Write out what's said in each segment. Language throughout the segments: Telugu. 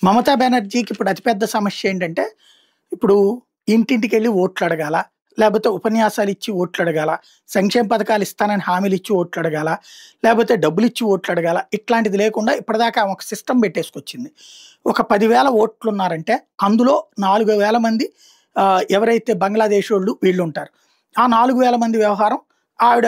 మమతా బెనర్జీకి ఇప్పుడు అతిపెద్ద సమస్య ఏంటంటే, ఇప్పుడు ఇంటింటికెళ్ళి ఓట్లడగాల, లేపోతే ఉపన్యాసాలిచ్చి ఓట్లడగాల, సంక్షేమ పథకాలు ఇస్తానని హామీలిచ్చి ఓట్లడగాల, లేపోతే డబ్బులిచ్చి ఓట్లడగాల. ఇట్లాంటిది లేకుండా ఇప్పటిదాకా ఆమె ఒక సిస్టమ్ పెట్టేసుకొచ్చింది. ఒక 10,000 ఓట్లున్నారంటే, అందులో 4,000 మంది ఎవరైతే బంగ్లాదేశోళ్ళు వీళ్ళుంటారు. ఆ 4,000 మంది వ్యవహారం ఆవిడ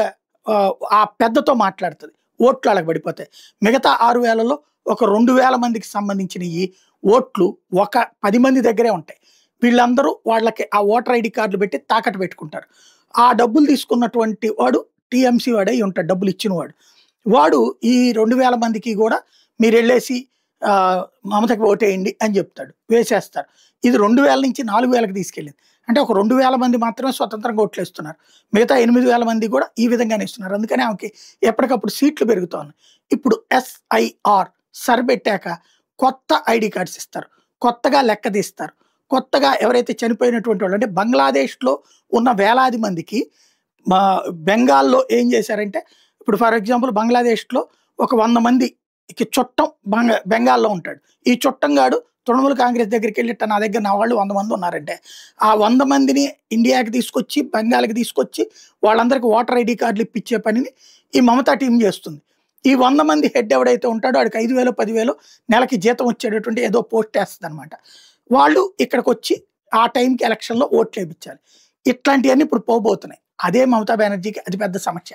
ఆ పెద్దతో మాట్లాడుతది. ఓట్లు ఆళ్ళకి పడిపోతాయి. మిగతా 6,000లో ఒక 2,000 మందికి సంబంధించినయి ఓట్లు ఒక 10 మంది దగ్గరే ఉంటాయి. వీళ్ళందరూ వాళ్ళకి ఆ ఓటర్ ఐడీ కార్డులు పెట్టి తాకట్టు పెట్టుకుంటారు. ఆ డబ్బులు తీసుకున్నటువంటి వాడు టీఎంసీ వాడై ఉంటాడు, డబ్బులిచ్చిన వాడు. వాడు ఈ 2,000 మందికి గూడా మీరెళ్ళేసి మమతకి ఓటేయండి అని జెప్తాడు. వేసేస్తారు. ఇది 2,000 నుంచి 4,000కి తీసుకెళ్ళింది. అంటే ఒక 2,000 మంది మాత్రమే స్వతంత్రంగా ఓట్లేస్తున్నారు. మిగతా 8,000 మంది గూడా ఈ విధంగానే ఇస్తున్నారు. అందుకని ఆమెకి ఎప్పటికప్పుడు సీట్లు పెరుగుతా ఉన్నాయి. ఇప్పుడు ఎస్ఐఆర్ సరిపెట్టాక కొత్త ఐడీ కార్డ్స్ ఇస్తారు. కొత్తగా లెక్క తీస్తారు. కొత్తగా ఎవరైతే చనిపోయినటువంటి వాళ్ళు అంటే బంగ్లాదేశ్‌లో ఉన్న వేలాది మందికి బెంగాల్‌లో ఏం చేశారంటే ఇప్పుడు ఫర్ ఎగ్జాంపుల్ బంగ్లాదేశ్‌లో ఒక 100 మందికి చుట్టం బెంగాల్‌లో ఉంటాడు. ఈ చుట్టంగాడు తృణమూల్ కాంగ్రెస్ దగ్గరికెళ్ళి నా దగ్గర నా వాళ్ళు 100 మంది ఉన్నారంటే, ఆ 100 మందిని ఇండియాకి తీసుకొచ్చి, బెంగాల్‌కి తీసుకొచ్చి వాళ్ళందరికీ ఓటర్ ఐడీ కార్డులు ఇప్పించే పనిని ఈ మమతా టీమ్ చేస్తుంది. ఈ 100 మంది హెడ్ ఎవడైతే ఉంటాడో ఆడికి 5,000, 10,000 నెలకి జీతం వచ్చేటటువంటి ఏదో పోస్ట్ ఏస్తదనమాట. వాళ్ళు ఇక్కడికొచ్చి ఆ టైంకి ఎలక్షన్‌లో ఓట్లేపిచ్చాలి. ఇట్లాంటియన్నీ ఇప్పుడు పోబోతున్నాయి. అదే మమతా బెనర్జీకి అతి పెద్ద సమస్య.